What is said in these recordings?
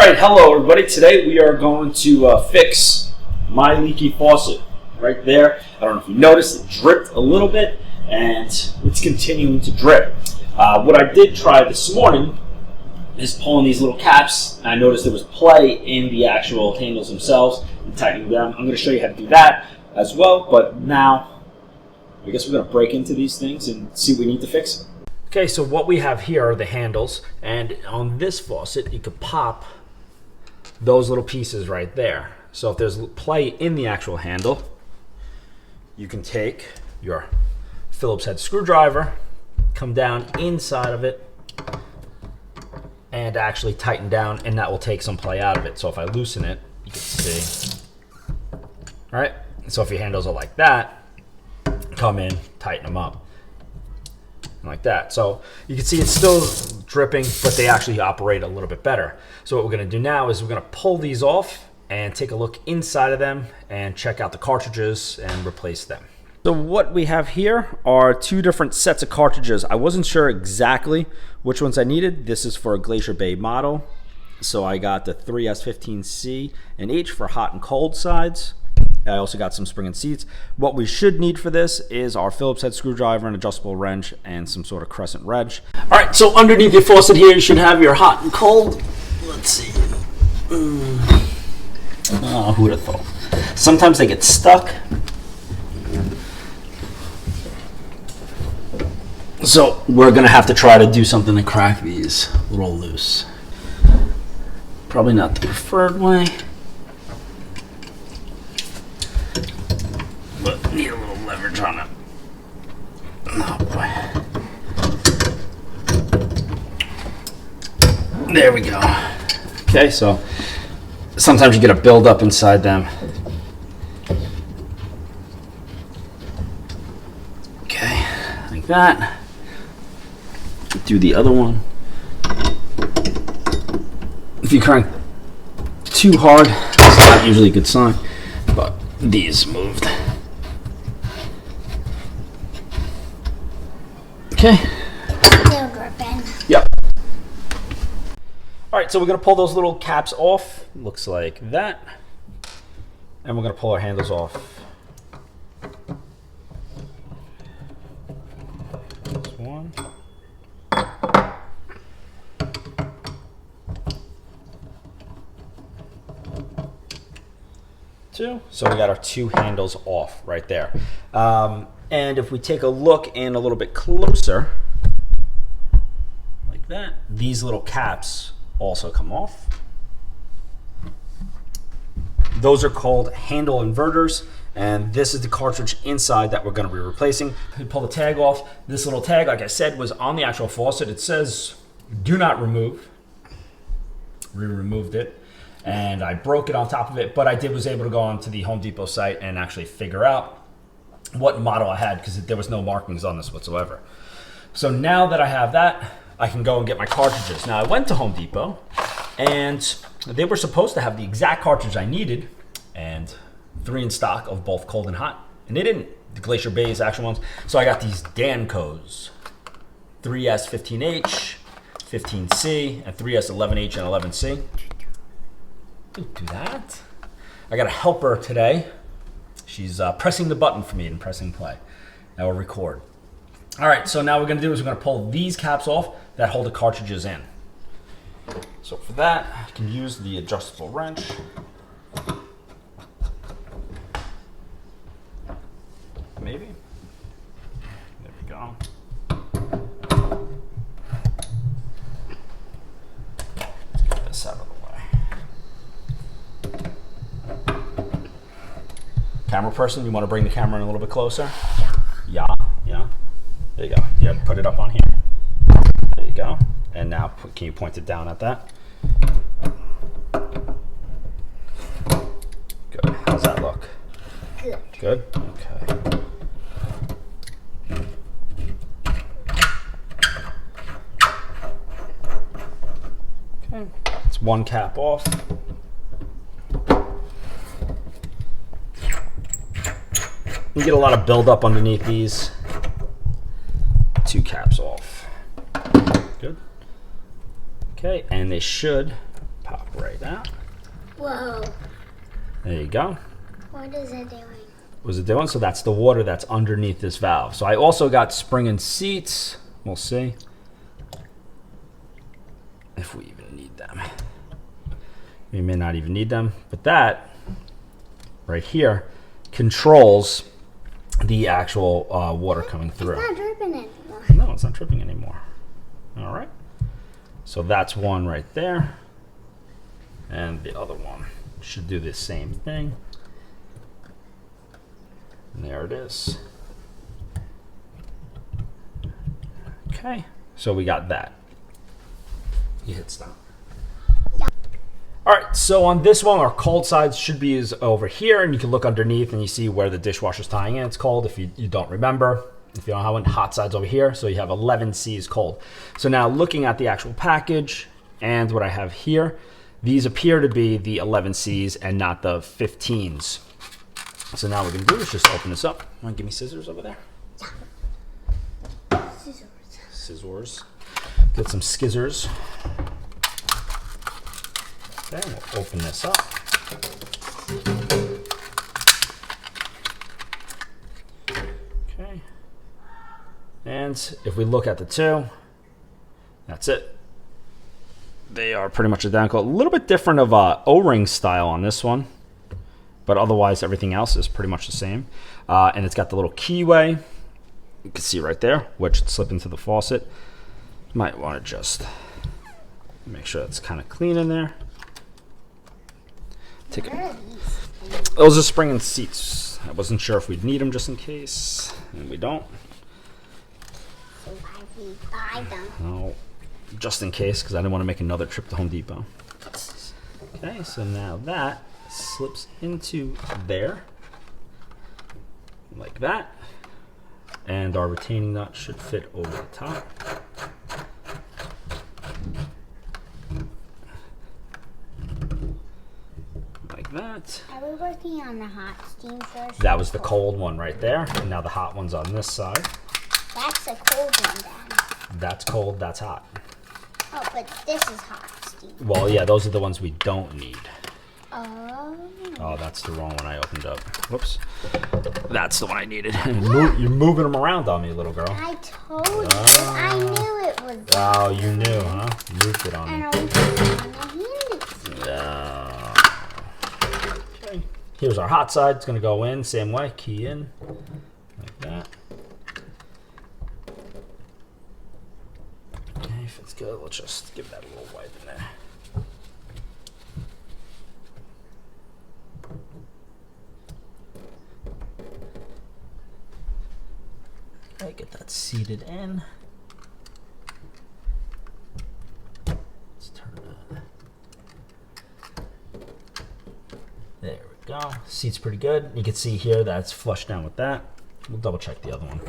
Alright, hello everybody. Today we are going to fix my leaky faucet right there. I don't know if you noticed, it dripped a little bit and it's continuing to drip. What I did try this morning is pulling these little caps. I noticed there was play in the actual handles themselves and tightening them. I'm going to show you how to do that as well, but now I guess we're going to break into these things and see what we need to fix. Okay, so what we have here are the handles, and on this faucet you could pop those little pieces right there. So if there's play in the actual handle, you can take your Phillips head screwdriver, come down inside of it, and actually tighten down, and that will take some play out of it. So if I loosen it, you can see. All right, so if your handles are like that, come in, tighten them up. Like that. So you can see it's still dripping, but they actually operate a little bit better. So what we're going to do now is we're going to pull these off and take a look inside of them and check out the cartridges and replace them. So what we have here are two different sets of cartridges. I wasn't sure exactly which ones I needed. This is for a Glacier Bay model. So I got the thsi and H for hot and cold sides. I also got some spring and seats. What we should need for this is our Phillips head screwdriver, an adjustable wrench, and some sort of crescent wrench. All right, so underneath your faucet here, you should have your hot and cold. Let's see. Oh, who would have thought? Sometimes they get stuck. So we're gonna have to try to do something to crack these a little loose. Probably not the preferred way. But need a little leverage on it. Oh boy. There we go. Okay, so sometimes you get a buildup inside them. Okay, like that. Do the other one. If you crank too hard, it's not usually a good sign, but these moved. Okay. Still dripping. Yep. All right, so we're going to pull those little caps off. Looks like that. And we're going to pull our handles off. That's one. Two. So we got our two handles off right there. And if we take a look in a little bit closer, like that, these little caps also come off. Those are called handle inverters, and this is the cartridge inside that we're going to be replacing. We pull the tag off. This little tag, like I said, was on the actual faucet. It says, do not remove. We removed it, and I broke it on top of it, but I was able to go onto the Home Depot site and actually figure out what model I had, because there was no markings on this whatsoever. So now that I have that, I can go and get my cartridges. Now I went to Home Depot and they were supposed to have the exact cartridge I needed, and 3 in stock of both cold and hot, and they didn't. The Glacier Bay's actual ones. So I got these Danco's 3S15H, 15C, and 3S11H and 11C. Do that. I got a helper today. She's pressing the button for me and pressing play. Now we'll record. All right, so now what we're gonna do is we're gonna pull these caps off that hold the cartridges in. So for that, I can use the adjustable wrench. Maybe. There we go. Let's get this out of the way. Camera person, you want to bring the camera in a little bit closer? Yeah. Yeah. There you go. Yeah, put it up on here. There you go. And now, can you point it down at that? Good. How's that look? Good. Good? Okay. Okay. It's one cap off. You get a lot of buildup underneath these. 2 caps off. Good. Okay, and they should pop right out. Whoa. There you go. What is it doing? What's it doing? So that's the water that's underneath this valve. So I also got spring and seats. We'll see if we even need them. We may not even need them, but that right here controls the actual water coming through. It's not dripping anymore. No, it's not dripping anymore. All right. So that's one right there. And the other one should do the same thing. And there it is. Okay, so we got that. You hit stop. Yeah. All right, so on this one, our cold side should be is over here, and you can look underneath and you see where the dishwasher's tying in. It's cold if you don't remember. If you don't have one, hot side's over here, so you have 11 C's cold. So now looking at the actual package and what I have here, these appear to be the 11 C's and not the 15s. So now what we're gonna do is just open this up. Want to give me scissors over there? Scissors. Scissors. Get some skizzers. Okay, we'll open this up. Okay. And if we look at the two, that's it. They are pretty much identical. A little bit different of a O-ring style on this one, but otherwise everything else is pretty much the same. And it's got the little keyway. You can see right there, which would slip into the faucet. Might want to just make sure it's kind of clean in there. Take it. Those are spring and seats. I wasn't sure if we'd need them just in case, and we don't. So why we buy them? No, just in case, because I didn't want to make another trip to Home Depot. Okay, so now that slips into there, like that. And our retaining nut should fit over the top. Like that. Are we working on the hot steam first? That was the cold one right there. And now the hot one's on this side. That's a cold one then. That's cold, that's hot. Oh, but this is hot steam. Well, yeah, those are the ones we don't need. Oh. Oh, that's the wrong one I opened up. Whoops. That's the one I needed. You're moving them around on me, little girl. I told you. I knew it was. Oh, you knew, huh? You moved it on And me. I was trying to hand it to you. Okay. Here's our hot side. It's going to go in same way. Key in. Like that. Okay, if it's good, let's just give that a little wipe in there. Okay, get that seated in. Let's turn it on. There we go. Seat's pretty good. You can see here that it's flushed down with that. We'll double check the other one.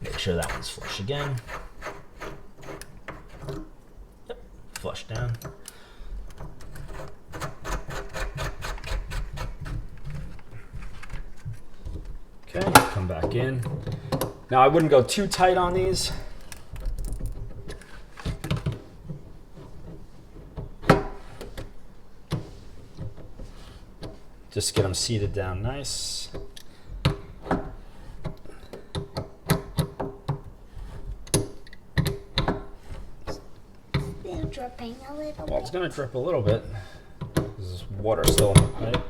Make sure that one's flush again. Yep, flush down. Okay, come back in. Now I wouldn't go too tight on these. Just get them seated down nice. They're dripping a little Well, it's bit. gonna drip a little bit. There's water still in the pipe.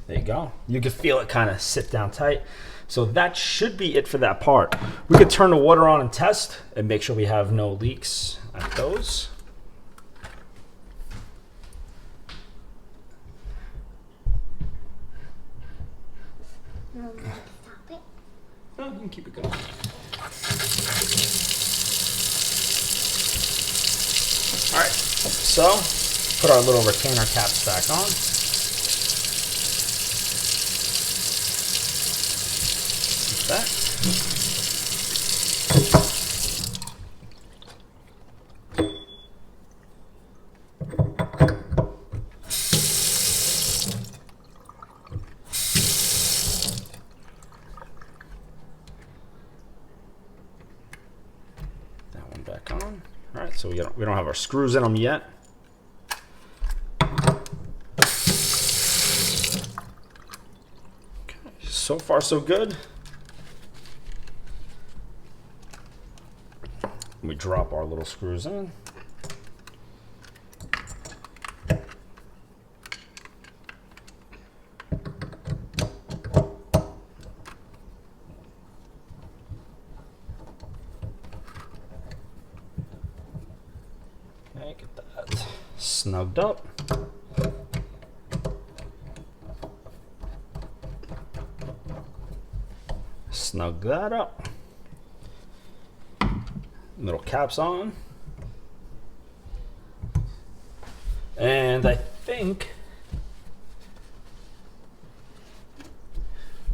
There you go. You can feel it kind of sit down tight. So that should be it for that part. We could turn the water on and test and make sure we have no leaks at those. No, stop it. No, you can keep it going. All right, so put our little retainer caps back on. Like that. back on. All right, so we don't have our screws in them yet. Okay, so far so good. We drop our little screws in. Okay, get that snugged up. Snug that up. Little caps on. And I think,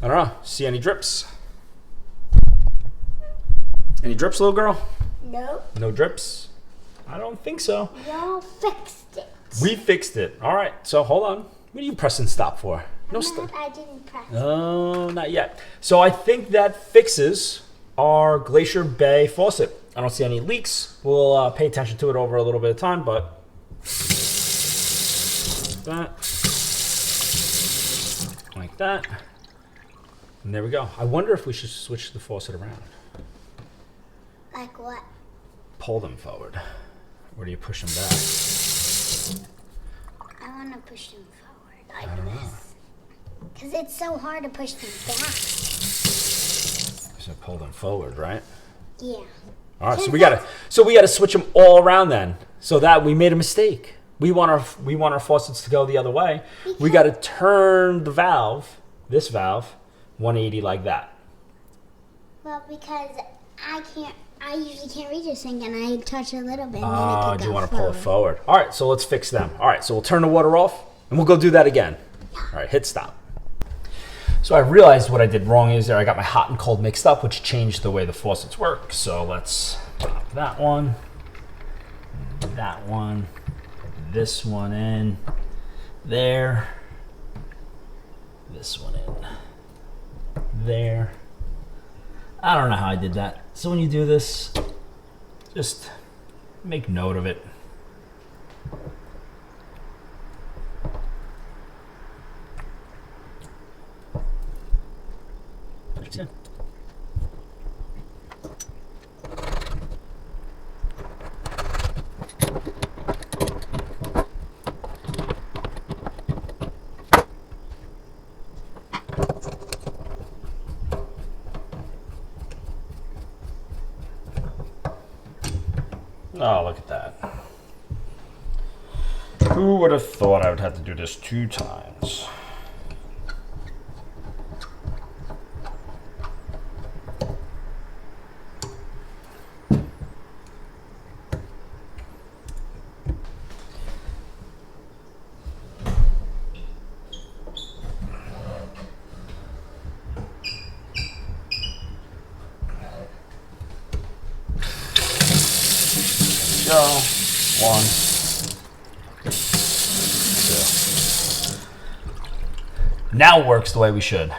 I don't know, see any drips? Any drips, little girl? Nope. No drips? I don't think so. Y'all fixed it. We fixed it. All right, so hold on. What are you pressing stop for? No stop. I didn't press. Oh, not yet. So I think that fixes our Glacier Bay faucet. I don't see any leaks. We'll pay attention to it over a little bit of time, but that, like that, and there we go. I wonder if we should switch the faucet around. Like what? Pull them forward. Or do you push them back? I want to push them forward like this. Because it's so hard to push them back. So pull them forward, right? Yeah. All right, so we gotta switch them all around then. So that we made a mistake. We want our faucets to go the other way. We got to turn the valve, this valve, 180 like that. Well, because I usually can't reach this thing, and I touch a little bit. Oh, do you want to pull it forward? All right, so let's fix them. All right, so we'll turn the water off, and we'll go do that again. All right, hit stop. So I realized what I did wrong is there I got my hot and cold mixed up, which changed the way the faucets work. So let's pop that one, this one in, there, this one in, there. I don't know how I did that. So when you do this, just make note of it. Yeah. Oh, look at that. Who would have thought I would have to do this 2 times? Go. 1, 2. Now it works the way we should.